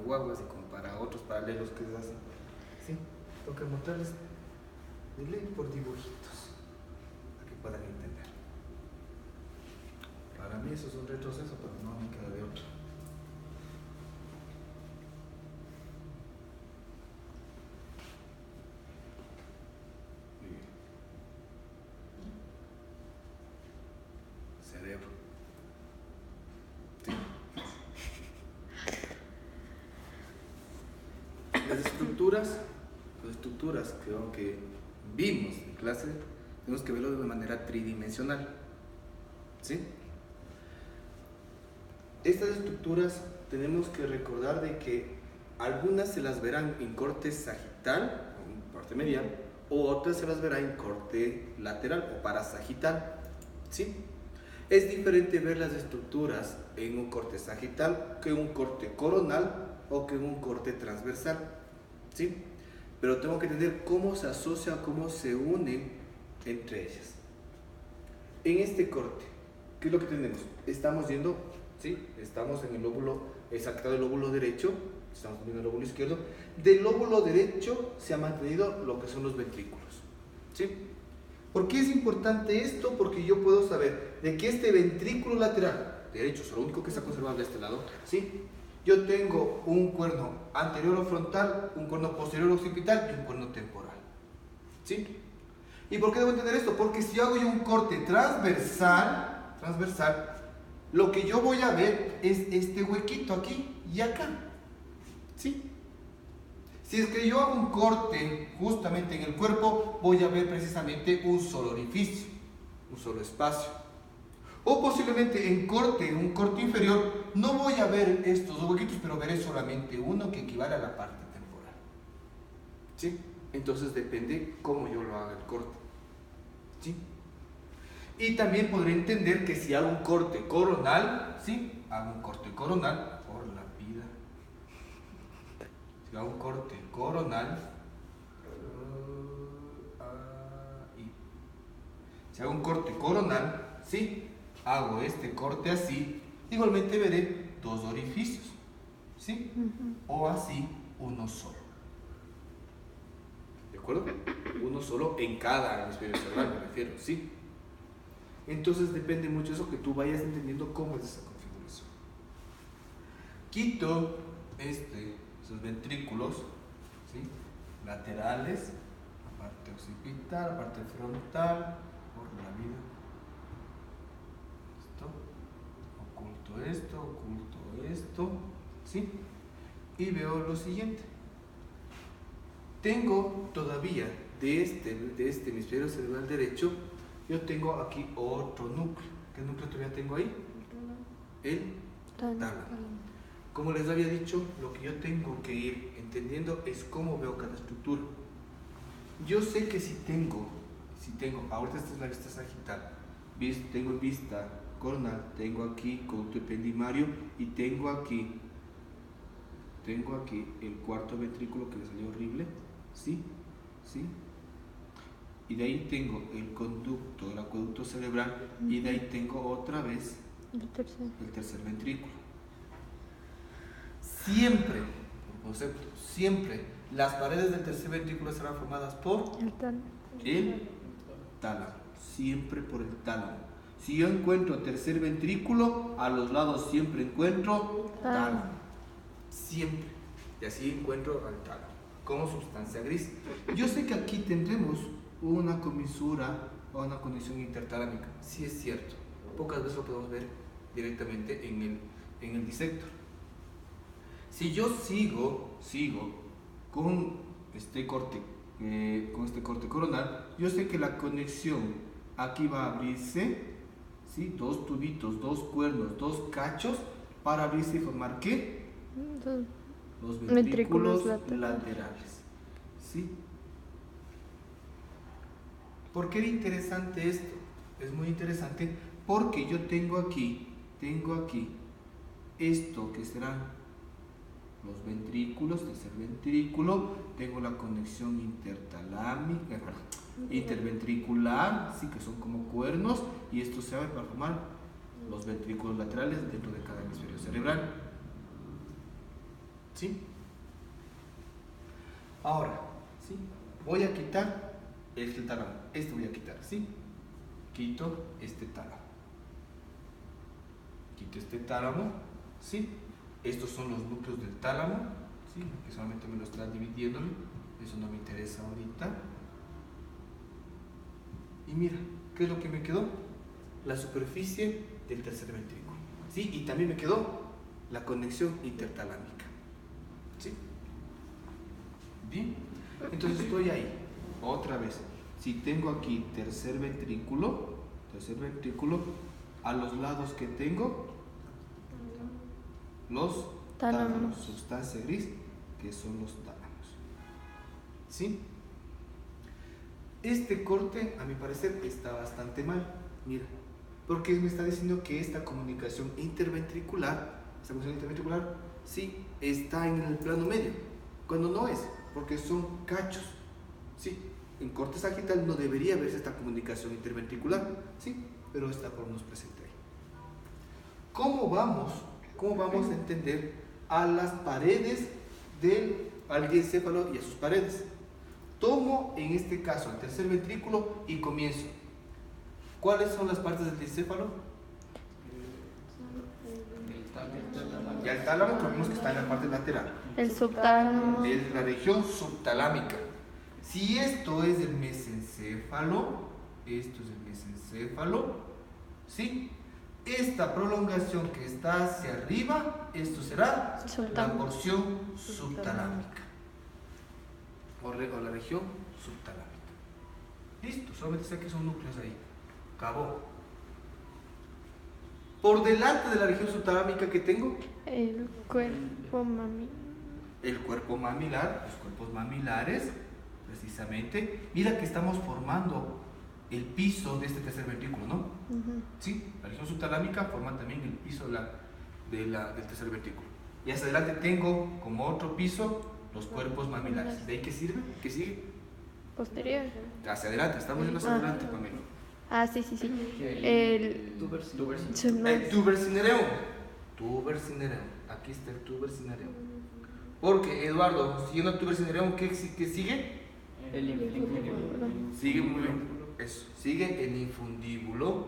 guaguas y como para otros paralelos que se hacen. Sí, tengo que mostrarles de ley por dibujitos para que puedan entender. Para mí eso es un retroceso, pero no me queda de otro. Cerebro. Sí. Las estructuras creo que vimos en clase, tenemos que verlo de una manera tridimensional. ¿Sí? Estas estructuras tenemos que recordar de que algunas se las verán en corte sagital, o en corte medial, o otras se las verá en corte lateral o parasagital. ¿Sí? Es diferente ver las estructuras en un corte sagital que en un corte coronal o que en un corte transversal. ¿Sí? Pero tengo que entender cómo se asocia, cómo se unen entre ellas. En este corte, ¿qué es lo que tenemos? Estamos yendo, ¿sí? Estamos en el lóbulo, exactado el lóbulo derecho, estamos viendo el lóbulo izquierdo. Del lóbulo derecho se ha mantenido lo que son los ventrículos. ¿Sí? ¿Por qué es importante esto? Porque yo puedo saber de que este ventrículo lateral derecho es lo único que está conservado de este lado. ¿Sí? Yo tengo un cuerno anterior o frontal, un cuerno posterior occipital y un cuerno temporal. ¿Sí? ¿Y por qué debo entender esto? Porque si hago yo un corte transversal, lo que yo voy a ver es este huequito aquí y acá. ¿Sí? Si es que yo hago un corte justamente en el cuerpo, voy a ver precisamente un solo orificio, un solo espacio. O posiblemente en un corte inferior, no voy a ver estos dos huequitos, pero veré solamente uno que equivale a la parte temporal. ¿Sí? Entonces depende cómo yo lo haga el corte. ¿Sí? Y también podré entender que si hago un corte coronal, ¿sí? Hago un corte coronal por la vida. Si hago un corte coronal, si hago un corte coronal, ¿sí? Hago este corte así, igualmente veré dos orificios, ¿sí? O así, uno solo. ¿De acuerdo? Uno solo en cada hemisferio cerebral, me refiero, ¿sí? Entonces depende mucho de eso, que tú vayas entendiendo cómo es esa configuración. Quito esos ventrículos, ¿sí? Laterales, la parte occipital, la parte frontal, por la vida. Oculto esto, ¿sí? Y veo lo siguiente. Tengo todavía de este hemisferio cerebral derecho, yo tengo aquí otro núcleo. ¿Qué núcleo todavía tengo ahí? El tálamo. Como les había dicho, lo que yo tengo que ir entendiendo es cómo veo cada estructura. Yo sé que si tengo, ahorita esta es la vista sagital, tengo vista coronal, tengo aquí conducto ependimario y tengo aquí el cuarto ventrículo que me salió horrible, ¿sí? ¿Sí? Y de ahí tengo el acueducto cerebral y de ahí tengo otra vez el tercer ventrículo. Siempre, por concepto, siempre las paredes del tercer ventrículo serán formadas por el tálamo, siempre por el tálamo. Si yo encuentro tercer ventrículo, a los lados siempre encuentro tálamo. Siempre. Y así encuentro al tálamo, como sustancia gris. Yo sé que aquí tendremos una comisura o una conexión intertalámica. Sí es cierto. Pocas veces lo podemos ver directamente en el disector. Si yo sigo con este corte coronal, yo sé que la conexión aquí va a abrirse, ¿sí? Dos tubitos, dos cuernos, dos cachos para abrirse y formar ¿qué? Los ventrículos laterales. ¿Sí? ¿Por qué era interesante esto? Es muy interesante porque yo tengo aquí esto que serán los ventrículos, tercer ventrículo, tengo la conexión interventricular, sí, que son como cuernos, y esto se abre para formar los ventrículos laterales dentro de cada hemisferio cerebral. ¿Sí? Ahora, ¿sí? Voy a quitar este tálamo. Este voy a quitar, ¿sí? Quito este tálamo. Quito este tálamo, ¿sí? Estos son los núcleos del tálamo, ¿sí? Que solamente me lo está dividiendo. Eso no me interesa ahorita. Y mira, ¿qué es lo que me quedó? La superficie del tercer ventrículo, ¿sí? Y también me quedó la conexión intertalámica, ¿sí? Bien, entonces estoy ahí, otra vez. Si tengo aquí tercer ventrículo, a los lados que tengo, los tálamos, sustancia gris, que son los tálamos, ¿sí? Este corte, a mi parecer, está bastante mal, mira, porque me está diciendo que esta comunicación interventricular, sí, está en el plano medio, cuando no es, porque son cachos, sí. En corte sagital no debería verse esta comunicación interventricular, sí, pero está por nos presente ahí. ¿Cómo vamos a entender a las paredes al diencéfalo y a sus paredes? Tomo en este caso el tercer ventrículo y comienzo. ¿Cuáles son las partes del diencéfalo? Ya el tálamo, que vemos que está en la parte lateral. El subtálamo. Es la región subtalámica. Si esto es el mesencéfalo, ¿sí? Esta prolongación que está hacia arriba, esto será la porción subtalámica. O la región subtalámica. Listo, solamente sé que son núcleos ahí. Acabó. Por delante de la región subtalámica que tengo, el cuerpo mamilar. El cuerpo mamilar, los cuerpos mamilares, precisamente. Mira que estamos formando el piso de este tercer ventrículo, ¿no? Sí, la región subtalámica forma también el piso del tercer ventrículo. Y hacia adelante tengo como otro piso los cuerpos mamilares. ¿De ahí qué sirve? ¿Qué sigue? Posterior. Hacia adelante, estamos yendo hacia adelante, Pamela. Ah, sí. El tuber cinereum. Aquí está el tuber cinereum. Porque, Eduardo, siguiendo el tuber cinereum, ¿qué sigue? El infundíbulo. Sigue muy bien. Eso. Sigue el infundíbulo,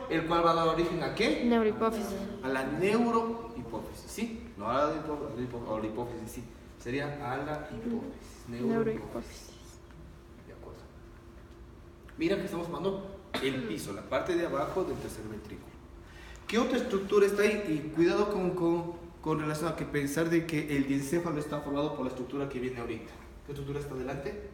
el cual va a dar origen ¿a qué? Neurohipófisis. A la neurohipófisis, ¿sí? No a la hipófisis, sí. Sería a la hipófisis. Neurohipófisis. De acuerdo. Mira que estamos formando el piso, la parte de abajo del tercer ventrículo. ¿Qué otra estructura está ahí? Y cuidado con relación a que pensar de que el diencéfalo está formado por la estructura que viene ahorita. ¿Qué estructura está adelante?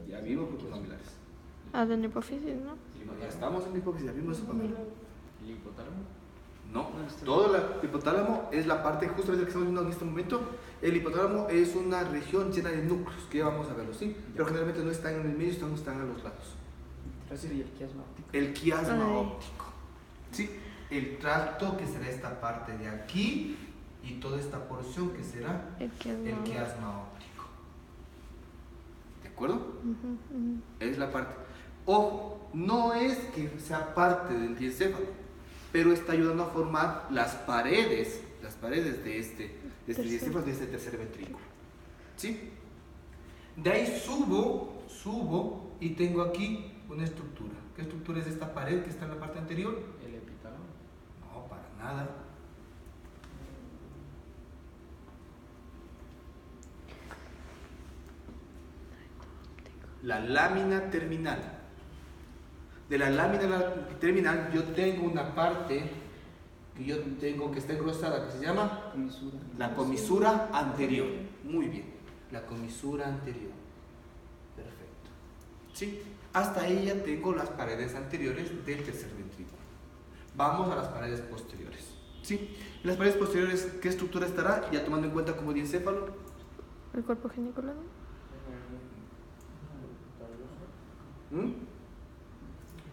Ya vimos grupos mamilares. Adenopófisis, ¿no? Ya estamos en la hipófisis, ya vimos eso, Pamela. ¿El hipotálamo? No, todo el hipotálamo es la parte justamente que estamos viendo en este momento. El hipotálamo es una región llena de núcleos, que ya vamos a verlo, ¿sí? Pero generalmente no están en el medio, están a los lados. ¿Y el quiasma óptico? El quiasma óptico, ¿sí? El tracto que será esta parte de aquí y toda esta porción que será el quiasma óptico. ¿De acuerdo? Es la parte. Ojo, no es que sea parte del diencéfalo, pero está ayudando a formar las paredes de este diencéfalo, de este tercer ventrículo. ¿Sí? De ahí subo y tengo aquí una estructura. ¿Qué estructura es esta pared que está en la parte anterior? ¿El epitálamo? No, para nada. La lámina terminal. De la lámina terminal yo tengo una parte que está engrosada, que se llama la comisura anterior. Muy bien, la comisura anterior. Perfecto. ¿Sí? Hasta ahí ya tengo las paredes anteriores del tercer ventrículo. Vamos a las paredes posteriores. ¿Sí? En las paredes posteriores, ¿qué estructura estará? Ya tomando en cuenta como diencéfalo. El cuerpo geniculado.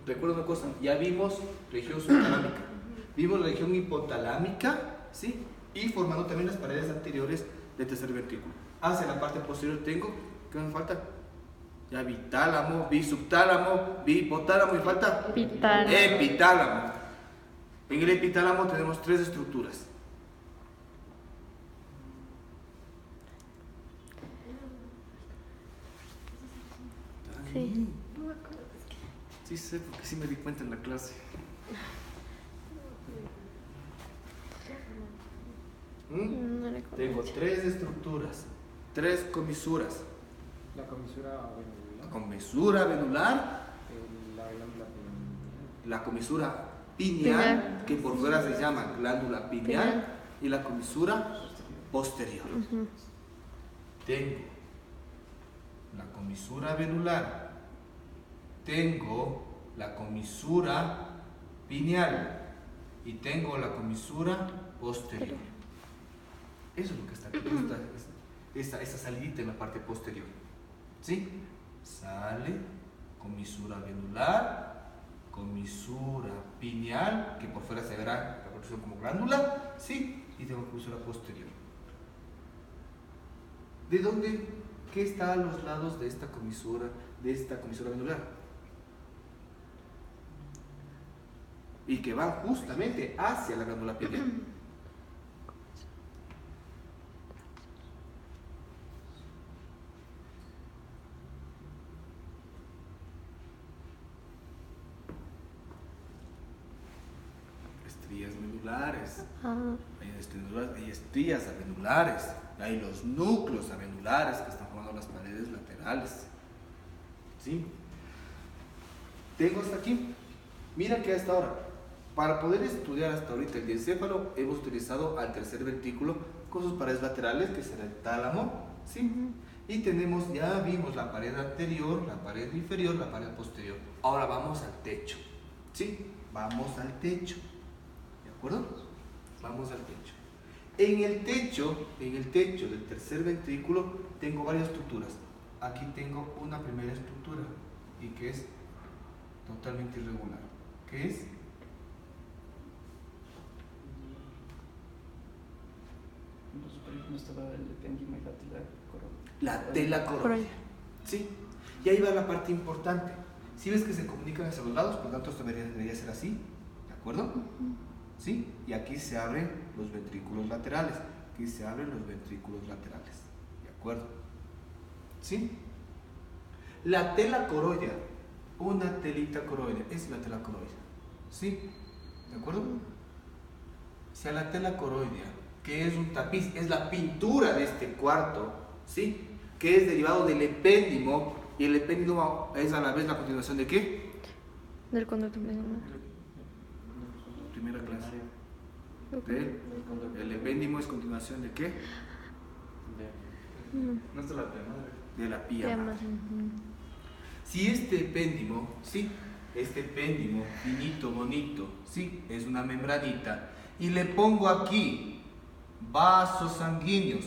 Recuerda una cosa, ya vimos región subtalámica, vimos la región hipotalámica, ¿sí? Y formando también las paredes anteriores del tercer ventrículo. Hacia la parte posterior tengo, ¿qué me falta? Ya vi tálamo, vi subtálamo, vi hipotálamo y falta epitálamo. En el epitálamo tenemos 3 estructuras. Sí. Sí sé, porque sí me di cuenta en la clase. No le Tengo conozco. 3 estructuras, 3 comisuras. La comisura venular, Comisura venular, la glándula pineal, la comisura pineal, que por fuera se llama glándula pineal, y la comisura posterior. Tengo la comisura venular, tengo la comisura pineal y tengo la comisura posterior. Eso es lo que está aquí, esta salidita en la parte posterior. ¿Sí? Sale comisura venular, comisura pineal, que por fuera se verá la construcción como glándula, ¿sí? Y tengo comisura posterior. ¿De dónde? ¿Qué está a los lados de esta comisura venular? Y que van justamente hacia la glándula pineal. Estrías venulares. Hay estrías avenulares. Hay los núcleos avenulares que están formando las paredes laterales. ¿Sí? Tengo hasta aquí. Mira que hasta ahora, para poder estudiar hasta ahorita el diencéfalo, hemos utilizado al tercer ventrículo con sus paredes laterales, que será el tálamo. ¿Sí? Y tenemos, ya vimos la pared anterior, la pared inferior, la pared posterior. Ahora vamos al techo. ¿Sí? Vamos al techo. ¿De acuerdo? Vamos al techo. En el techo del tercer ventrículo tengo varias estructuras. Aquí tengo una primera estructura y que es totalmente irregular. ¿Qué es? no estaba el epéndimo y la tela coroidea. La tela coroidea. ¿Sí? Y ahí va la parte importante. Si ves que se comunican hacia los lados, por lo tanto esto debería ser así. ¿De acuerdo? ¿Sí? Y aquí se abren los ventrículos laterales. Aquí se abren los ventrículos laterales. ¿De acuerdo? ¿Sí? La tela coroidea, una telita coroidea, es la tela coroidea. ¿Sí? ¿De acuerdo? Si a la tela coroidea, que es un tapiz, es la pintura de este cuarto, ¿sí? Que es derivado del epéndimo, y el epéndimo es a la vez la continuación de ¿qué? Del conducto medular. Primera clase. El epéndimo es continuación de ¿qué? No está la pena. De la pía. Si este epéndimo, ¿sí? Este epéndimo finito, bonito, ¿sí? Es una membranita, y le pongo aquí vasos sanguíneos,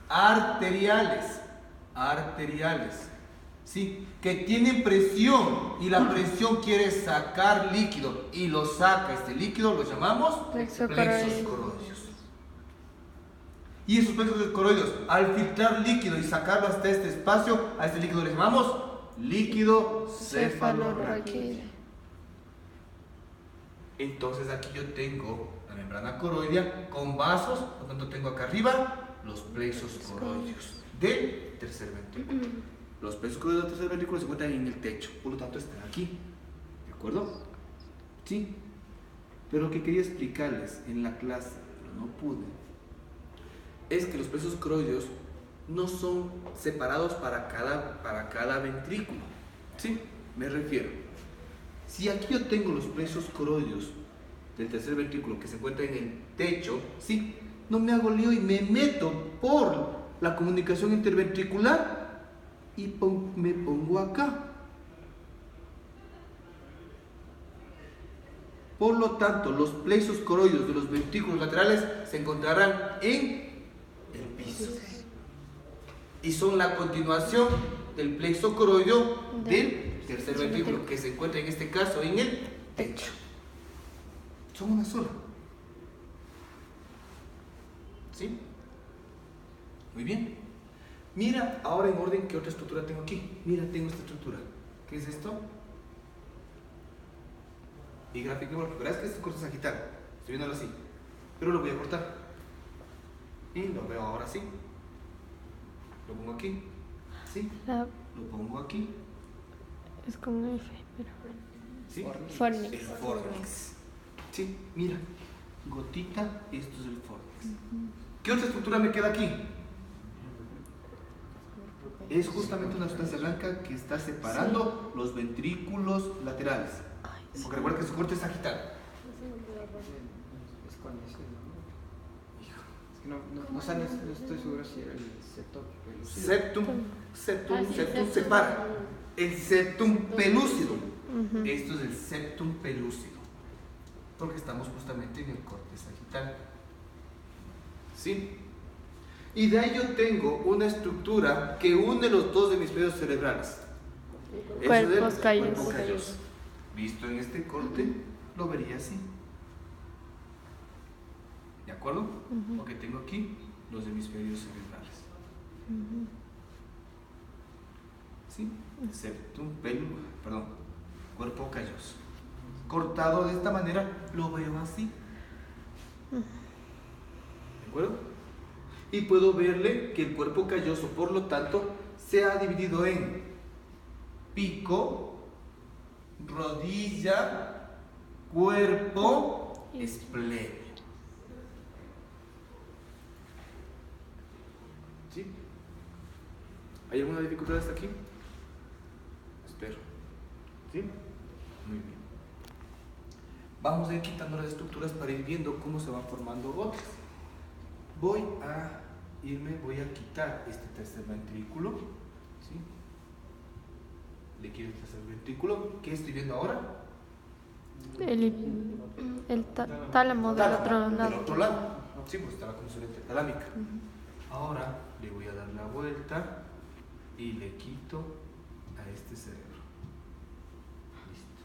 arteriales, ¿sí? Que tienen presión, y la presión quiere sacar líquido, y lo saca este líquido, lo llamamos plexos coroideos. Y esos plexos coroideos, al filtrar líquido y sacarlo hasta este espacio, a este líquido le llamamos líquido cefalorraquídeo. Entonces aquí yo tengo la membrana coroidea con vasos, por lo tanto tengo acá arriba los plexos coroideos del tercer ventrículo. Los plexos coroideos del tercer ventrículo se encuentran en el techo, por lo tanto están aquí. ¿De acuerdo? Sí. Pero lo que quería explicarles en la clase, pero no pude, es que los plexos coroideos no son separados para cada ventrículo. ¿Sí? Me refiero. Si aquí yo tengo los plexos coroideos del tercer ventrículo que se encuentra en el techo, ¿sí? No me hago lío y me meto por la comunicación interventricular y me pongo acá. Por lo tanto, los plexos coroideos de los ventrículos laterales se encontrarán en el piso. Y son la continuación del plexo coroideo del tercer ventrículo, que se encuentra en este caso en el techo. Son una sola. ¿Sí? Muy bien. Mira ahora en orden qué otra estructura tengo aquí. Mira, tengo esta estructura. ¿Qué es esto? y grafiquemos. Verás que este corte sagital, estoy viéndolo así, pero lo voy a cortar y lo veo ahora así. Lo pongo aquí, ¿sí? La, Lo pongo aquí, es con F, pero. ¿sí? Fornix. El fornix. Sí, mira, gotita, esto es el fornix. ¿Qué otra estructura me queda aquí? Es justamente una sustancia blanca que está separando los ventrículos laterales. Porque recuerda que su corte es sagital. Es con ese, ¿no? Hijo. Es que no, o sea, no estoy seguro si era el septum pelúcido. Septum separa. El septum pelúcido. Esto es el septum pelúcido. Porque estamos justamente en el corte sagital. ¿Sí? Y de ahí yo tengo una estructura que une los dos hemisferios cerebrales. Cuerpos callosos. Cuerpo calloso. Visto en este corte, lo vería así. ¿De acuerdo? Porque tengo aquí los hemisferios cerebrales. ¿Sí? Cuerpo calloso. Cortado de esta manera, lo veo así. ¿De acuerdo? Y puedo verle que el cuerpo calloso, por lo tanto, se ha dividido en pico, rodilla, cuerpo, esplenio. ¿Sí? ¿Hay alguna dificultad hasta aquí? Espero. ¿Sí? Muy bien. Vamos a ir quitando las estructuras para ir viendo cómo se van formando otras. Voy a quitar este tercer ventrículo. ¿Sí? Le quiero el tercer ventrículo. ¿Qué estoy viendo ahora? El tálamo del otro lado. Del otro lado. Sí, pues está la conducción talámica. Ahora le voy a dar la vuelta y le quito a este cerebro. Listo.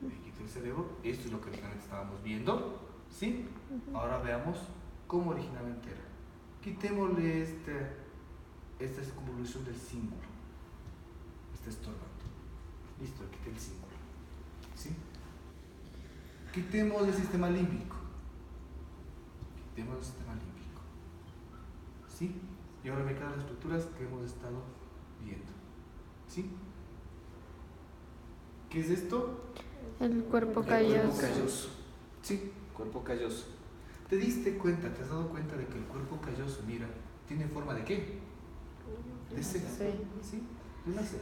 Le quito el cerebro. Esto es lo que originalmente estábamos viendo. ¿Sí? Ahora veamos cómo originalmente era. Quitémosle esta convolución del cíngulo. Está estorbando. Listo, quité el cíngulo. ¿Sí? Quitemos el sistema límbico. Quitemos el sistema límbico. ¿Sí? Y ahora me quedan las estructuras que hemos estado viendo. ¿Sí? ¿Qué es esto? El cuerpo El calloso. cuerpo calloso. Sí, cuerpo calloso. ¿Te diste cuenta, te has dado cuenta de que el cuerpo calloso, mira, tiene forma de qué? De C. ¿Sí? De una C.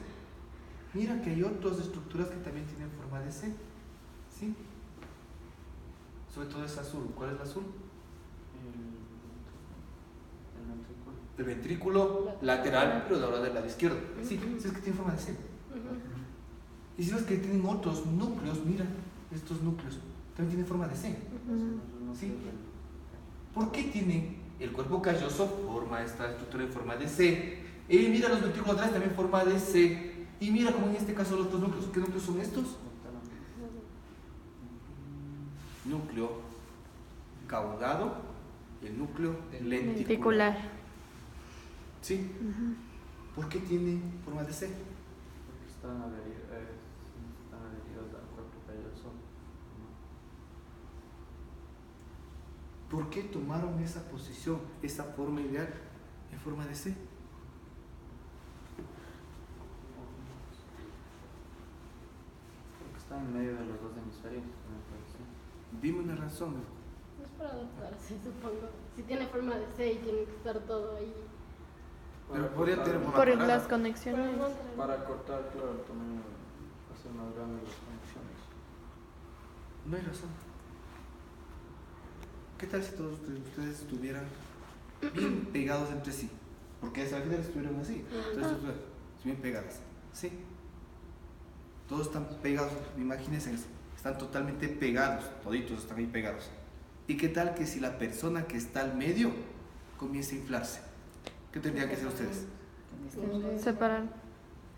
Mira que hay otras estructuras que también tienen forma de C. ¿Sí? Sobre todo es azul. ¿Cuál es el azul? El ventrículo lateral, pero de ahora del lado izquierdo. Sí, sí, es que tiene forma de C. Y si ves que tienen otros núcleos, mira, estos núcleos también tienen forma de C. ¿Sí? ¿Por qué tiene el cuerpo calloso forma esta estructura en forma de C? Y mira los ventrículos laterales también en forma de C. Y mira como en este caso los otros núcleos. ¿Qué núcleos son estos? Núcleo caudado y el núcleo lenticular. ¿Sí? ¿Por qué tiene forma de C? Porque están adheridos al cuerpo calloso. ¿Por qué tomaron esa posición, esa forma ideal en forma de C? Porque están en medio de los dos hemisferios. Dime una razón. Es para adaptarse, supongo. Si tiene forma de C y tiene que estar todo ahí. Pero podría tener forma Por cuadrada. las conexiones. Para cortar, claro, el tamaño, hacer más grandes las conexiones. No hay razón. ¿Qué tal si todos ustedes estuvieran bien pegados entre sí? Porque al final estuvieron así. Entonces, bien pegadas. ¿Sí? Todos están pegados. Imagínense eso. Están totalmente pegados. Toditos están ahí pegados. ¿Y qué tal que si la persona que está al medio comienza a inflarse? ¿Qué tendrían que hacer ustedes?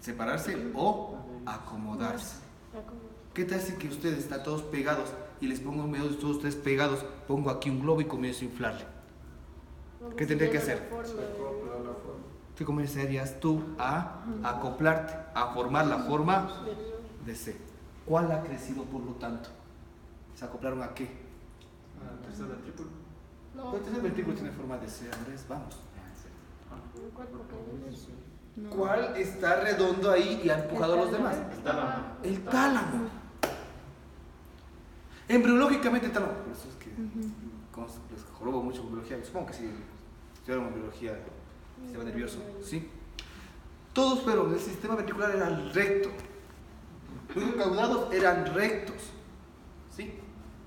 Separarse o acomodarse. ¿Qué tal si que ustedes están todos pegados y les pongo en medio de todos ustedes pegados, pongo aquí un globo y comienzo a inflarle? ¿Qué tendría que hacer? ¿Qué comenzarías tú a acoplarte, a formar la forma de C? ¿Cuál ha crecido por lo tanto? ¿Se acoplaron a qué? Tercer ventrículo. No. El tercer ventrículo tiene forma de C, Andrés, vamos. El cuerpo calloso. No. ¿Cuál está redondo ahí y ha empujado a los demás? El tálamo. El tálamo. Embriológicamente el tálamo. Por eso es que les jorobo mucho con biología. Supongo que sí, estudiaron biología, sistema nervioso. ¿Sí? Todos, pero el sistema ventricular era recto. Los caudados eran rectos. ¿Sí?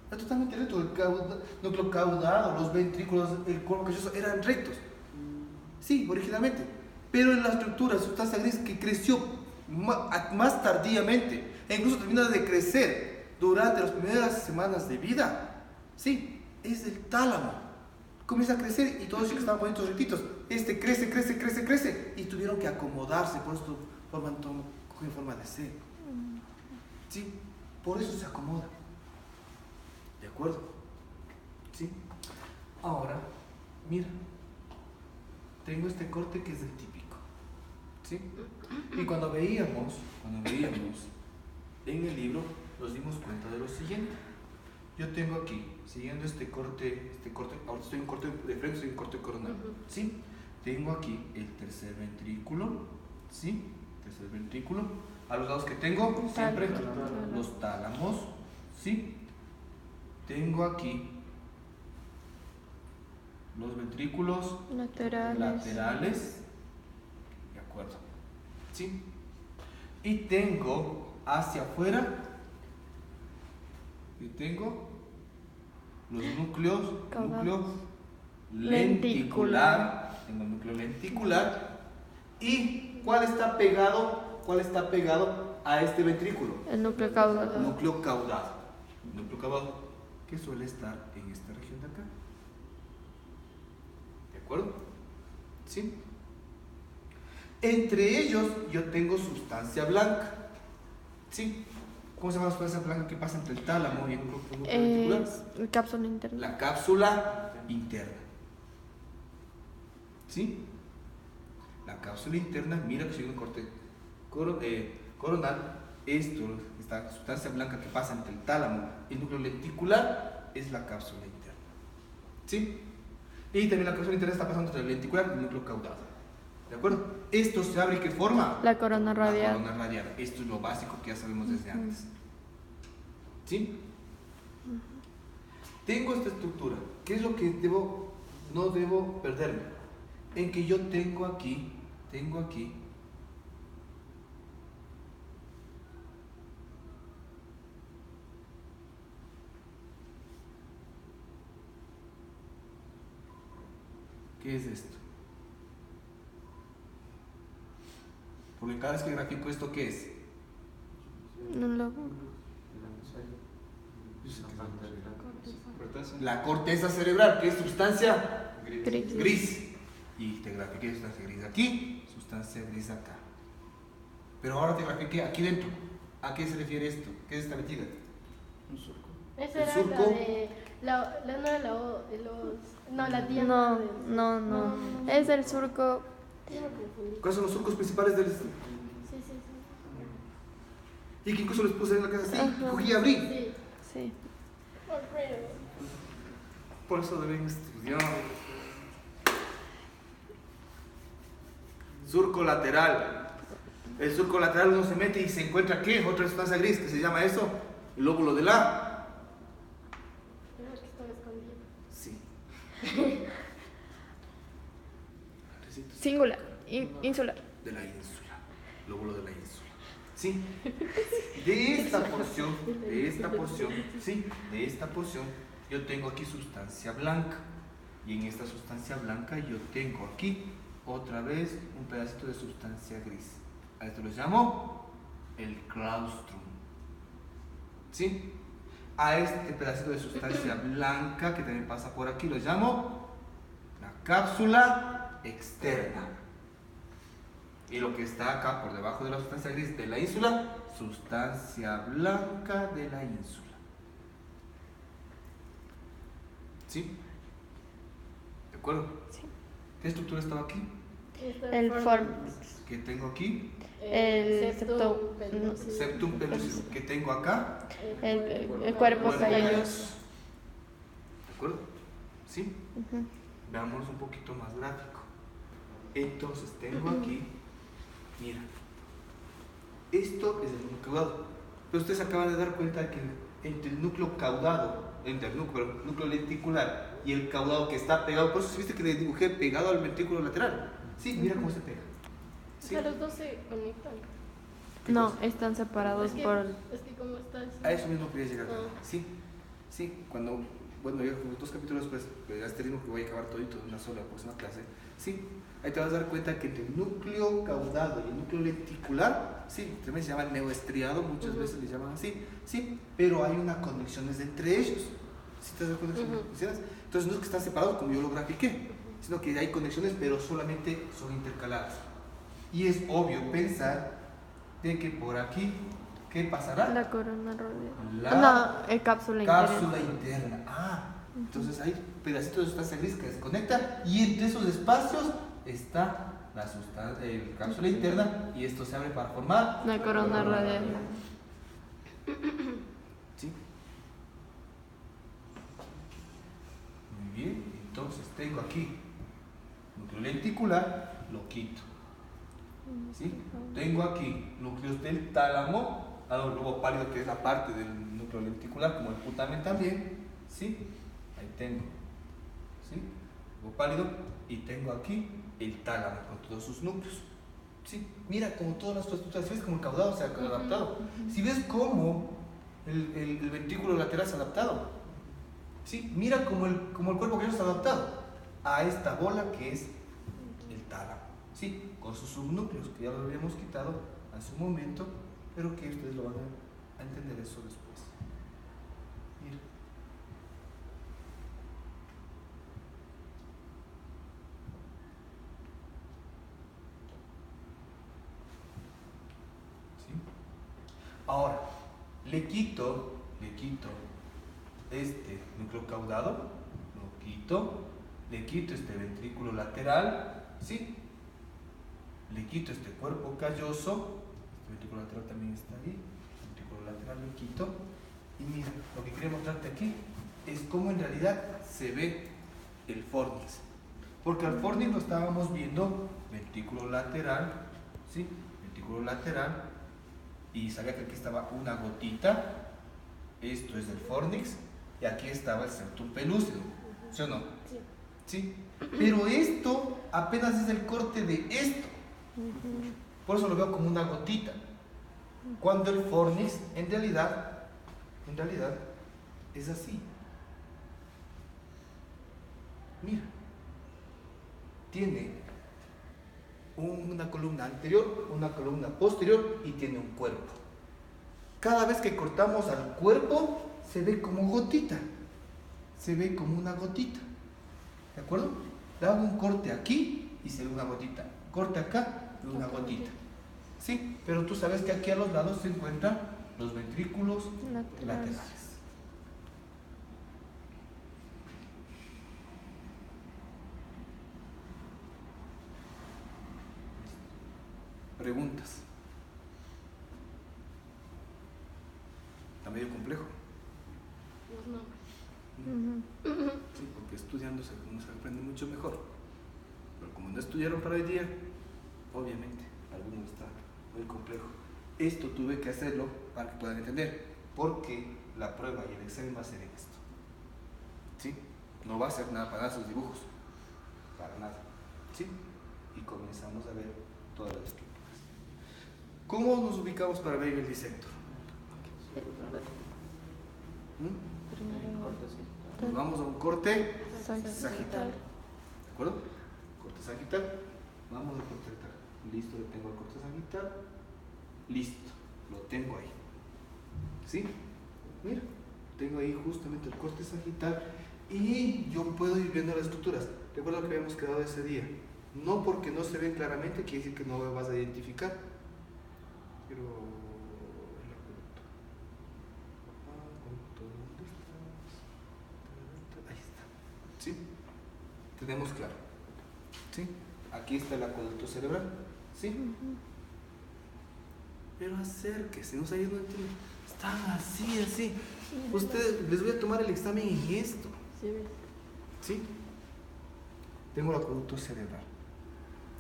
Era totalmente recto. El núcleo caudado, los ventrículos, el cuerpo calloso eran rectos. Sí, originalmente. Pero en la estructura, sustancia gris que creció más tardíamente, e incluso termina de crecer durante las primeras semanas de vida, sí, es el tálamo. Comienza a crecer y todos los que estaban poniendo rectitos, crece, y tuvieron que acomodarse, por eso cogen forma de C. Sí, por eso se acomoda. ¿De acuerdo? Sí. Ahora, mira, tengo este corte que es el típico. ¿Sí? Y cuando veíamos en el libro, nos dimos cuenta de lo siguiente. Yo tengo aquí, siguiendo este corte, ahora estoy en corte de frente, estoy en corte coronal. ¿Sí? Tengo aquí el tercer ventrículo. ¿Sí? Tercer ventrículo. A los lados que tengo, siempre los tálamos. ¿Sí? Tengo aquí los ventrículos laterales. De acuerdo. ¿Sí? Y tengo hacia afuera, y tengo los núcleo lenticular. Tengo el núcleo lenticular. ¿Y cuál está pegado a este ventrículo? El núcleo caudado. Núcleo caudado. Núcleo caudado, que suele estar en esta región de acá. ¿De acuerdo? ¿Sí? Entre ellos yo tengo sustancia blanca. ¿Sí? ¿Cómo se llama la sustancia blanca que pasa entre el tálamo y el núcleo ventricular? La cápsula interna. La cápsula interna. ¿Sí? La cápsula interna, mira que soy un corte coronal. Esta sustancia blanca que pasa entre el tálamo y el núcleo lenticular es la cápsula interna. ¿Sí? Y también la cápsula interna está pasando entre el lenticular y el núcleo caudado. ¿De acuerdo? Esto se abre, ¿qué forma? La corona radial. La corona radial. Esto es lo básico que ya sabemos desde antes. ¿Sí? Tengo esta estructura. ¿Qué es lo que no debo perderme? En que yo tengo aquí ¿qué es esto? Porque cada vez que grafico esto, ¿qué es? No lo... La corteza cerebral, que es sustancia Gris. gris. Y te grafiqué sustancia gris aquí, sustancia gris acá. Pero ahora te grafiqué aquí dentro. ¿A qué se refiere esto? ¿Qué es esta metida? Un surco. Esa ¿El era surco? la diana. No. Es el surco. ¿Cuáles son los surcos principales del...? Sí. Y que incluso les puse en la casa así, Ajá. cogí y abrí. Sí. Sí. Por eso deben estudiar. Surco lateral. El surco lateral uno se mete y se encuentra ¿qué? Otra sustancia gris que se llama eso, el lóbulo de la... Pero es que estaba escondido. Sí. Singular. Insular. De la ínsula. Lóbulo de la ínsula. Sí. De esta porción, yo tengo aquí sustancia blanca. Y en esta sustancia blanca yo tengo aquí otra vez un pedacito de sustancia gris. A esto lo llamo el claustrum. ¿Sí? A este pedacito de sustancia blanca que también pasa por aquí lo llamo la cápsula externa. Y lo que está acá por debajo de la sustancia gris de la ínsula, sustancia blanca de la ínsula. ¿Sí? ¿De acuerdo? Sí. ¿Qué estructura estaba aquí? El form. que tengo aquí, El septum. septum pellucidum, que tengo acá, El cuerpo calloso. ¿de acuerdo? ¿Sí? Ujú. Veámoslo un poquito más gráfico. Entonces tengo aquí, mira, esto es el núcleo caudado. Pero ustedes acaban de dar cuenta que entre el núcleo caudado, entre el núcleo lenticular y el caudado que está pegado, por eso viste que le dibujé pegado al ventrículo lateral. Sí, mira cómo se pega. O ¿Sí? sea, los dos se conectan. No, están separados Es que, por. es que como está así. A eso mismo quería llegar. Ah. Sí, sí, cuando, bueno, yo como 2 capítulos después, a este ritmo que voy a acabar todito en una sola próxima clase, sí, ahí te vas a dar cuenta que entre el núcleo caudado y el núcleo lenticular, sí, también se llama neoestriado, muchas veces le llaman así, sí, pero hay unas conexiones entre ellos. ¿Sí te das cuenta de las conexiones? Entonces no es que están separados como yo lo grafiqué, sino que hay conexiones, pero solamente son intercaladas. Y es obvio pensar de que por aquí, ¿qué pasará? La corona radial. La No, cápsula cápsula interna. interna. Entonces hay pedacitos de sustancia gris que se desconecta y entre esos espacios está la cápsula interna y esto se abre para formar La corona radial. ¿Sí? Muy bien, entonces tengo aquí núcleo lenticular, lo quito. ¿Sí? Tengo aquí núcleos del tálamo, al globo pálido que es la parte del núcleo lenticular, como el putamen también. ¿Sí? Ahí tengo. ¿Sí? Globo pálido y tengo aquí el tálamo con todos sus núcleos. ¿Sí? Mira como todas las estructuras, ¿ves como el caudado se ha adaptado? Si ves cómo el ventrículo lateral se ha adaptado. ¿Sí? Mira como el cuerpo que se ha adaptado a esta bola que es el tálamo. ¿Sí? Con sus subnúcleos, que ya lo habíamos quitado hace un momento, pero que ustedes lo van a entender eso después. Mira. ¿Sí? Ahora, le quito este núcleo caudado, lo quito, le quito este ventrículo lateral, ¿sí? Le quito este cuerpo calloso, este ventrículo lateral también está ahí, el ventrículo lateral le quito, y mira, lo que quería mostrarte aquí es cómo en realidad se ve el fornix, porque al fornix lo estábamos viendo ventrículo lateral, ¿sí? Ventrículo lateral, y sabía que aquí estaba una gotita, esto es el fornix, y aquí estaba el septum pelúcido, ¿sí o no? Sí. ¿Sí? Pero esto apenas es el corte de esto. Por eso lo veo como una gotita. Cuando el fornix en realidad es así. Mira. Tiene una columna anterior, una columna posterior y tiene un cuerpo. Cada vez que cortamos al cuerpo se ve como gotita. Se ve como una gotita. ¿De acuerdo? Le hago un corte aquí y se ve una gotita. Corte acá y una gotita. Sí, pero tú sabes que aquí a los lados se encuentran los ventrículos laterales. Preguntas. Está medio complejo. Los nombres. Sí, porque estudiando uno se aprende mucho mejor. Pero como no estudiaron para hoy día, obviamente, algunos está muy complejo. Esto tuve que hacerlo para que puedan entender, porque la prueba y el examen va a ser en esto. ¿Sí? No va a ser nada para nada sus dibujos. Para nada. ¿Sí? Y comenzamos a ver todas las estructuras. ¿Cómo nos ubicamos para ver el disector? Nos vamos a un corte sagital. ¿De acuerdo? Corte sagital. Vamos a corte sagital. Listo, le tengo el corte sagital. Listo, lo tengo ahí. ¿Sí? Mira, tengo ahí justamente el corte sagital y yo puedo ir viendo las estructuras. Recuerda lo que habíamos quedado ese día. No porque no se ven claramente quiere decir que no lo vas a identificar. Pero ahí está. ¿Sí? Tenemos claro. ¿Sí? Aquí está el acueducto cerebral, ¿sí? Pero acérquese, no sé, no entiendo. Están así, así. Ustedes, les voy a tomar el examen en esto, Sí, ves. ¿sí? Tengo el acueducto cerebral,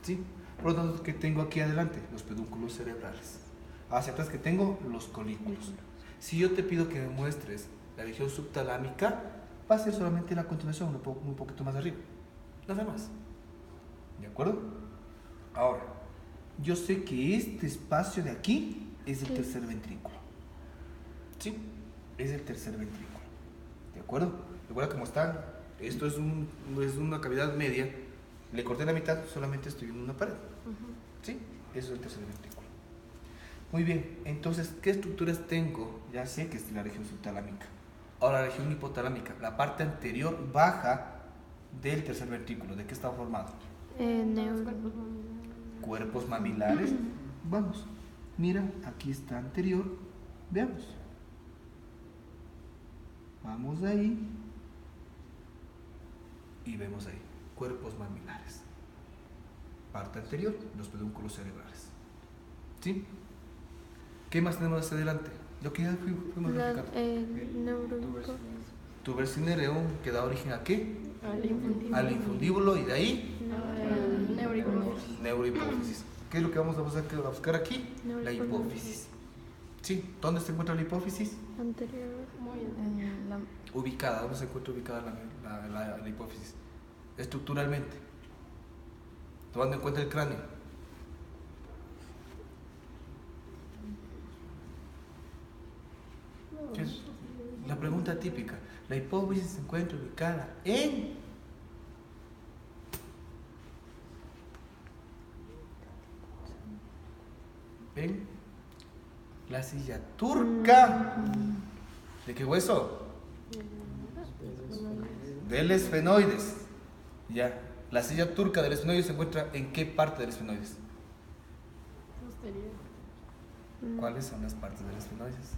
¿sí? Por lo tanto, ¿qué tengo aquí adelante? Los pedúnculos cerebrales. Hacia atrás, que tengo los colículos. Si yo te pido que me muestres la región subtalámica, va a ser solamente la continuación, un poquito más arriba. Nada más. ¿De acuerdo? Ahora, yo sé que este espacio de aquí es el tercer ventrículo. ¿Sí? Es el tercer ventrículo. ¿De acuerdo? Recuerda cómo está. Esto es una cavidad media. Le corté la mitad, solamente estoy en una pared. ¿Sí? Eso es el tercer ventrículo. Muy bien, entonces, ¿qué estructuras tengo? Ya sé que es la región subtalámica. Ahora, la región hipotalámica, la parte anterior baja del tercer ventrículo. ¿De qué está formado? Cuerpos mamilares. Vamos, mira, aquí está anterior. Veamos. Vamos ahí. Y vemos ahí, cuerpos mamilares. Parte anterior, los pedúnculos cerebrales. ¿Sí? ¿Qué más tenemos hacia adelante? Lo que ya fuimos verificando. Tubercle cinereum, que da origen a qué? Al infundíbulo, y de ahí neurohipófisis. ¿Qué es lo que vamos a buscar aquí? La hipófisis. ¿Sí? ¿Dónde se encuentra la hipófisis? Anterior. Ubicada. ¿Dónde se encuentra ubicada la hipófisis? Estructuralmente, tomando en cuenta el cráneo. ¿Qué es? La pregunta típica. La hipófisis se encuentra ubicada en la silla turca. ¿De qué hueso? Del esfenoides. Ya. La silla turca del esfenoides se encuentra en qué parte del esfenoides? Posterior. ¿Cuáles son las partes del esfenoides?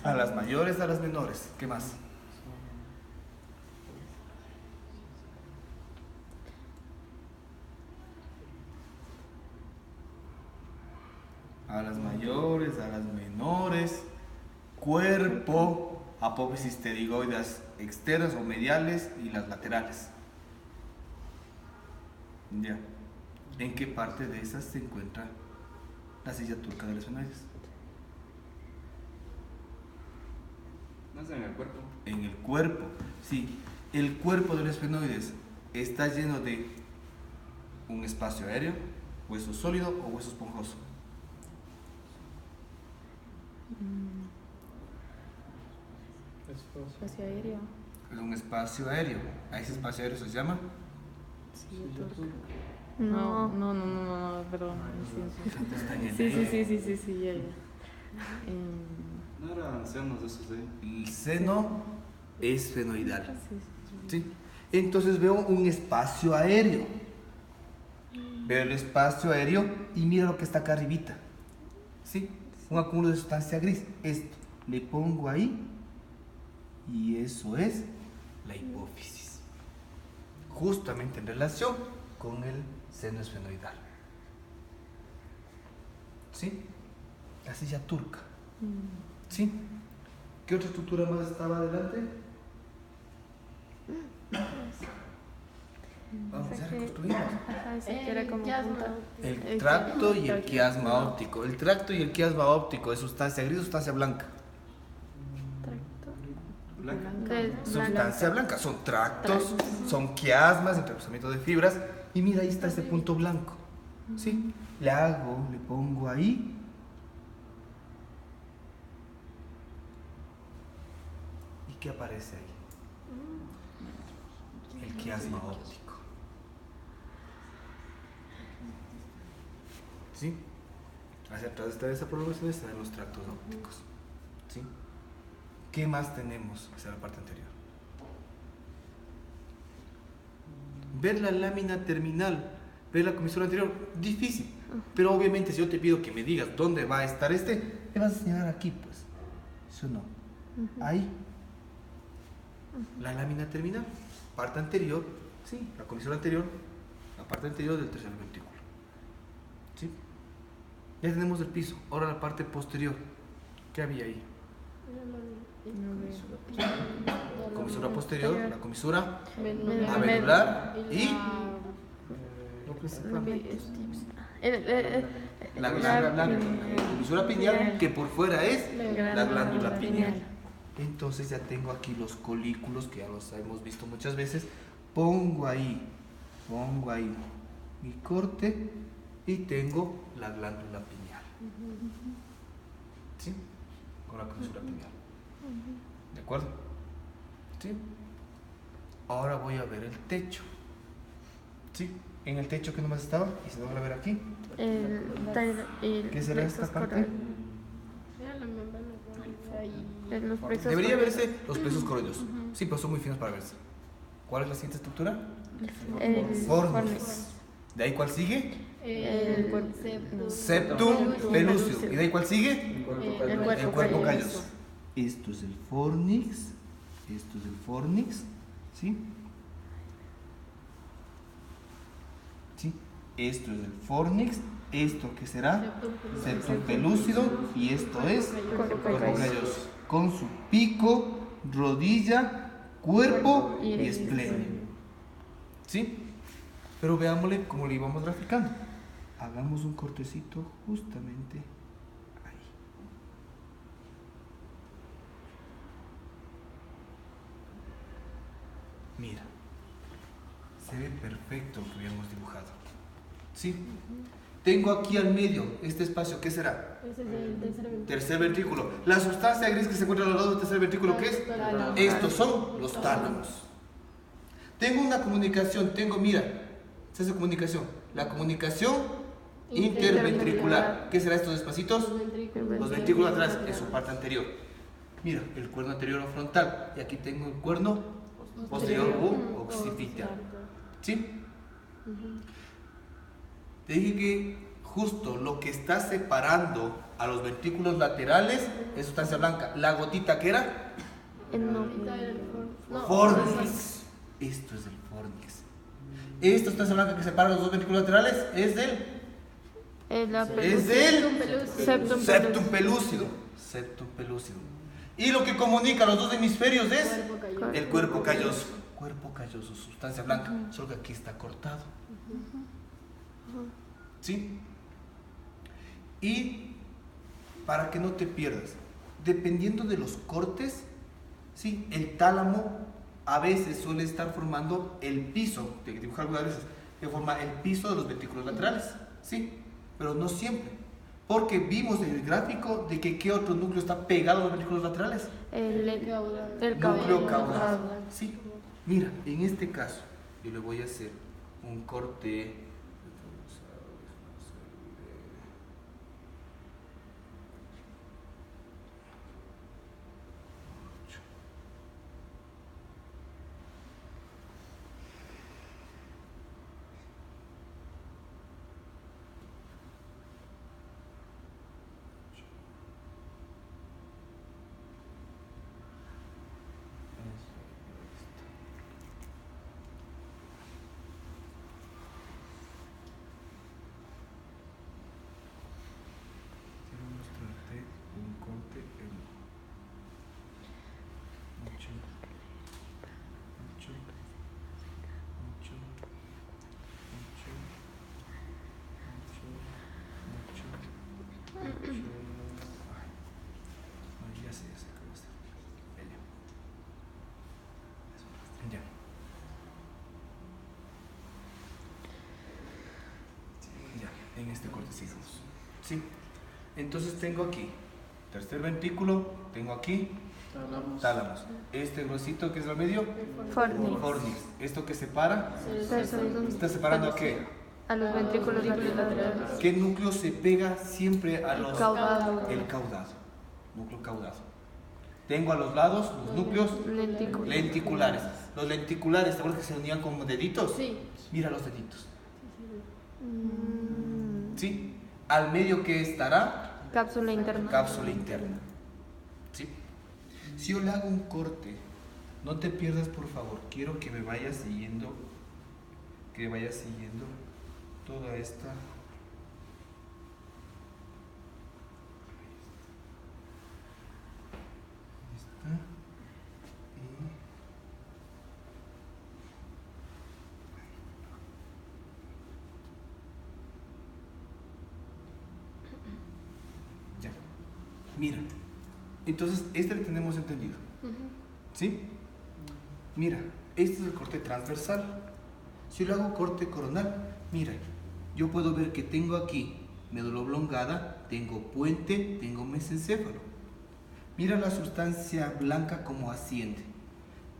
A las mayores, a las menores. ¿Qué más? A las mayores, a las menores. Cuerpo, apófisis pterigoides externas o mediales y las laterales. Ya. ¿En qué parte de esas se encuentra la silla turca del esfenoides? No es en el cuerpo. En el cuerpo, sí. El cuerpo del esfenoides está lleno de un espacio aéreo, hueso sólido o hueso esponjoso. Espacio aéreo. Es un espacio aéreo. A ese espacio aéreo se llama No. Perdón. Está lleno. Sí, ya. No eran senos de esos de ahí. El seno esfenoidal. ¿Sí? Entonces veo un espacio aéreo. Veo el espacio aéreo y mira lo que está acá arribita. ¿Sí? Un acúmulo de sustancia gris. Esto le pongo ahí y eso es la hipófisis. Justamente en relación con el seno esfenoidal. ¿Sí? La silla turca. ¿Sí? ¿Qué otra estructura más estaba adelante? Vamos, ya reconstruimos. Ajá, ese que era como punta. El tracto y el quiasma óptico. El tracto y el quiasma óptico es sustancia gris o sustancia blanca. Blanca. Sustancia blanca. Son tractos, son quiasmas, entrelazamiento de fibras. Y mira, ahí está ese punto blanco. ¿Sí? Le pongo ahí. ¿Y qué aparece ahí? El quiasma óptico. ¿Sí? Hacia atrás de esa prolongación están los tractos ópticos. ¿Sí? ¿Qué más tenemos hacia la parte anterior? Ver la lámina terminal, ver la comisura anterior, difícil. Pero obviamente si yo te pido que me digas dónde va a estar me vas a señalar aquí, pues. ¿Sí o no? Ahí. La lámina terminal. Parte anterior, sí, la comisura anterior, la parte anterior del tercer ventrículo. ¿Sí? Ya tenemos el piso. Ahora la parte posterior. ¿Qué había ahí? Comisura posterior, la comisura abedular y la glándula blanca, la comisura pineal, que por fuera es la glándula pineal. Entonces ya tengo aquí los colículos que ya los hemos visto muchas veces. Pongo ahí mi corte y tengo la glándula pineal. ¿Sí? Con la comisura pineal. ¿De acuerdo? ¿Sí? Ahora voy a ver el techo. ¿Sí? En el techo que nomás estaba, y se logra ver aquí. ¿Qué será esta parte? Debería verse los plexos coroides. Sí, pero son muy finos para verse. ¿Cuál es la siguiente estructura? El Fornix. ¿De ahí cuál sigue? El Septum pelúcido. ¿Y de ahí cuál sigue? El cuerpo calloso. Esto es el fornix. Esto es el fornix. ¿Sí? ¿Sí? Esto es el fornix. ¿Esto qué será? Septum pelúcido. Y esto es cuerpo calloso. Con su pico, rodilla, cuerpo y esplenio. ¿Sí? Pero veámosle cómo le íbamos graficando. Hagamos un cortecito justamente ahí. Mira, se ve perfecto lo que habíamos dibujado. ¿Sí? Tengo aquí al medio este espacio, ¿qué será? Ese es el Tercer ventrículo. La sustancia gris que se encuentra al lado del tercer ventrículo, ¿qué es? Estos son los tálamos. Tengo una comunicación, mira, esa es la comunicación. La comunicación interventricular. ¿Qué será estos espacitos? Los ventrículos atrás, en su parte anterior. Mira, el cuerno anterior o frontal. Y aquí tengo el cuerno posterior o occipital. ¿Sí? Te dije que justo lo que está separando a los ventrículos laterales es sustancia blanca. La gotita que era fornix. Esto es el fornix. Esta sustancia blanca que separa los dos ventrículos laterales es del septum pelúcido. Septum pelúcido. Y lo que comunica los dos hemisferios es el cuerpo calloso. Cuerpo calloso, sustancia blanca, solo que aquí está cortado. ¿Sí? Y para que no te pierdas, dependiendo de los cortes, ¿sí? El tálamo a veces suele estar formando el piso, te dibujar algunas veces, que forma el piso de los ventrículos laterales, ¿sí? Pero no siempre, porque vimos en el gráfico de que ¿qué otro núcleo está pegado a los ventrículos laterales? El Núcleo caudal. Sí. Mira, en este caso, yo le voy a hacer un corte. En este corte sigamos. ¿Sí? Entonces tengo aquí tercer ventrículo, tengo aquí tálamos. Este gruesito que es al medio, fornix. Esto que separa, ¿está separando a qué? A los ventrículos laterales. ¿Qué núcleo se pega siempre a los? Caudado. El caudado. Núcleo caudado. Tengo a los lados los núcleos lenticulares. Los lenticulares, ¿te acuerdas que se unían con deditos? Sí. Mira los deditos. ¿Sí? Al medio que estará Cápsula interna. cápsula interna. ¿Sí? Si yo le hago un corte, no te pierdas por favor, quiero que me vayas siguiendo, toda esta. Ya. Mira. Entonces, este lo tenemos entendido. ¿Sí? Mira, este es el corte transversal. Si yo le hago corte coronal, mira, yo puedo ver que tengo aquí médula oblongada, tengo puente, tengo mesencéfalo. Mira la sustancia blanca como asciende.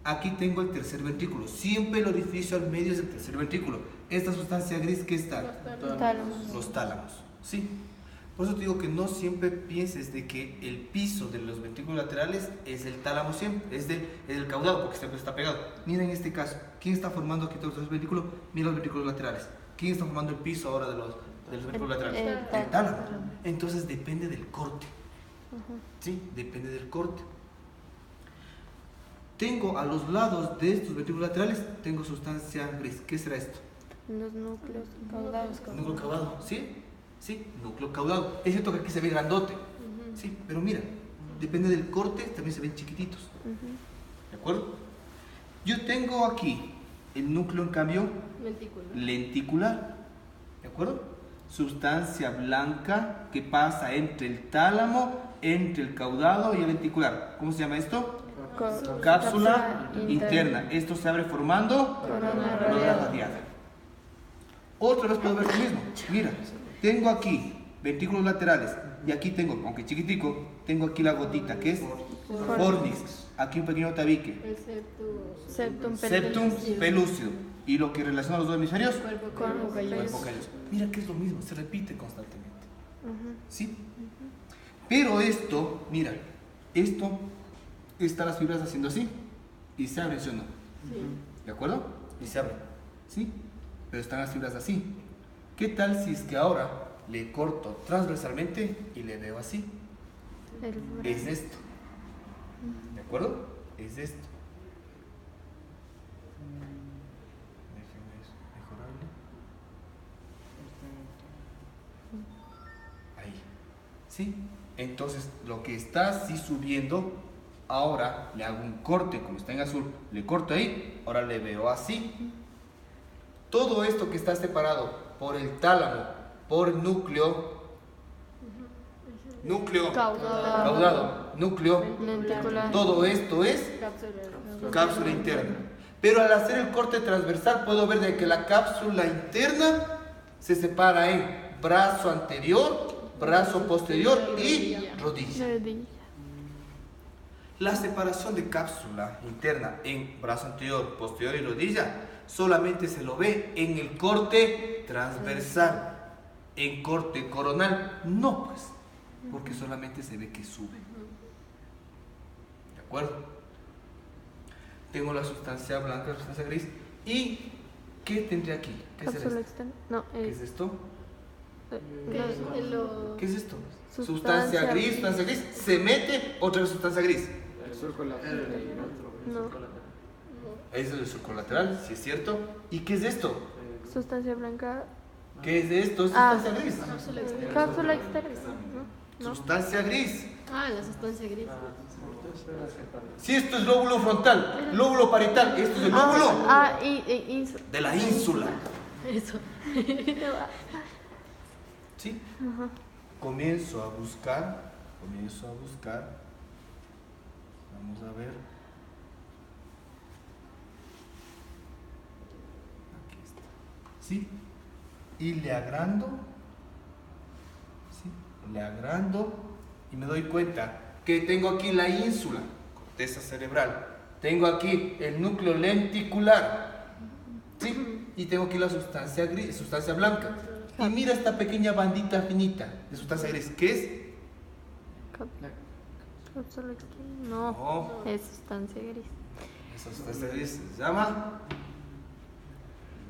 Aquí tengo el tercer ventrículo. Siempre el orificio al medio es el tercer ventrículo. Esta sustancia gris, ¿qué está? Tálamos. Los tálamos. ¿Sí? Por eso te digo que no siempre pienses de que el piso de los ventrículos laterales es el tálamo siempre, es el caudado, porque siempre está pegado. Mira en este caso, ¿quién está formando aquí todos los ventrículos? Mira los ventrículos laterales. ¿Quién está formando el piso ahora de los ventrículos laterales? El tálamo. Entonces depende del corte. ¿Sí? Depende del corte. Tengo a los lados de estos ventrículos laterales, tengo sustancia gris. ¿Qué será esto? Los núcleos caudados. Núcleo caudado, ¿sí? Sí, núcleo caudado. Es cierto que aquí se ve grandote, sí, pero mira, depende del corte, también se ven chiquititos. ¿De acuerdo? Yo tengo aquí el núcleo, en cambio, lenticular. ¿De acuerdo? Sustancia blanca que pasa entre el tálamo, entre el caudado y el lenticular. ¿Cómo se llama esto? Cápsula interna. Esto se abre formando corona radiada. Otra vez puedo ver lo mismo. Mira, tengo aquí ventrículos laterales y aquí tengo, aunque chiquitico, tengo aquí la gotita que es fornix. Aquí un pequeño tabique. El Septum pelúcido. Y lo que relaciona a los dos hemisferios, cuerpo calloso. Mira que es lo mismo, se repite constantemente. ¿Sí? Pero esto, mira, esto están las fibras haciendo así y se abren, ¿sí o no? ¿De acuerdo? Y se abren, ¿sí? Pero están las fibras así. ¿Qué tal si es que ahora le corto transversalmente y le veo así? Es esto. ¿De acuerdo? Es esto. Déjenme mejorarlo. Ahí. ¿Sí? Entonces, lo que está así subiendo, ahora le hago un corte, como está en azul, le corto ahí, ahora le veo así. Todo esto que está separado por el tálamo, por núcleo caudado, núcleo lenticular. todo esto es cápsula interna. Pero al hacer el corte transversal puedo ver de que la cápsula interna se separa en brazo anterior, brazo posterior y rodilla. La separación de cápsula interna en brazo anterior, posterior y rodilla solamente se lo ve en el corte transversal. En corte coronal, no pues, porque solamente se ve que sube. ¿De acuerdo? Tengo la sustancia blanca, la sustancia gris. ¿Y qué tendría aquí? ¿Qué será Cápsula esto? externa. No, ¿Qué es esto? ¿Qué ¿Qué es esto? Sustancia Sustancia gris, se mete otra vez sustancia gris. El surco lateral. No. Ese es el surco lateral, si es cierto. ¿Y qué es esto? Sustancia blanca. ¿Qué es de esto? Sustancia gris. Cápsula externa. No. Sustancia gris. Ah, la sustancia gris. Si esto es lóbulo frontal, lóbulo parietal, esto es el lóbulo de la ínsula. Eso. ¿Sí? Comienzo a buscar. Vamos a ver. Aquí está. ¿Sí? Y le agrando. ¿Sí? Le agrando y me doy cuenta que tengo aquí la ínsula, corteza cerebral. Tengo aquí el núcleo lenticular. ¿Sí? Y tengo aquí la sustancia gris, sustancia blanca. Y mira esta pequeña bandita finita de sustancia gris. ¿Qué es? Cápsula externa. No. Es sustancia gris. Esa sustancia gris se llama.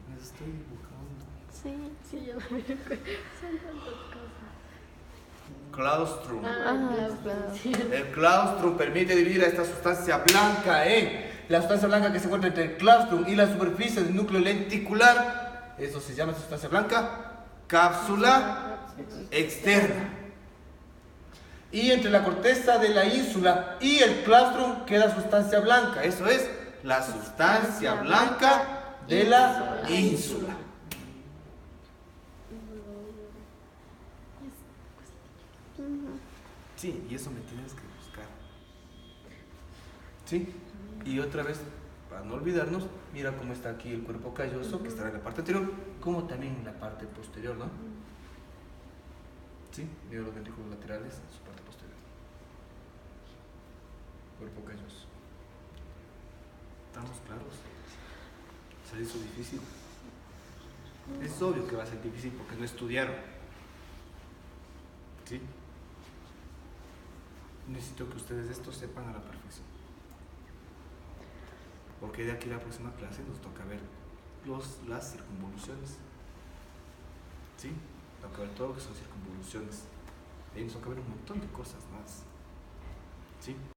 Me estoy dibujando. Sí. Sí, yo me recuerdo. Son tantas cosas. Claustrum. Claro. El claustrum permite dividir a esta sustancia blanca en la sustancia blanca que se encuentra entre el claustrum y la superficie del núcleo lenticular. Eso se llama sustancia blanca, cápsula externa. Y entre la corteza de la ínsula y el claustrum queda sustancia blanca. Eso es la sustancia blanca de la ínsula. Sí, y eso me tienes que buscar. ¿Sí? Y otra vez, para no olvidarnos, mira cómo está aquí el cuerpo calloso, que estará en la parte anterior, como también en la parte posterior, ¿no? ¿Sí? Mira los ventrículos laterales en su parte posterior. Cuerpo calloso. ¿Estamos claros? ¿Se hizo difícil? Es obvio que va a ser difícil porque no estudiaron. ¿Sí? Necesito que ustedes esto sepan a la perfección. Porque de aquí a la próxima clase nos toca ver las circunvoluciones. ¿Sí? Nos toca ver todo lo que son circunvoluciones. Y nos toca ver un montón de cosas más. ¿Sí?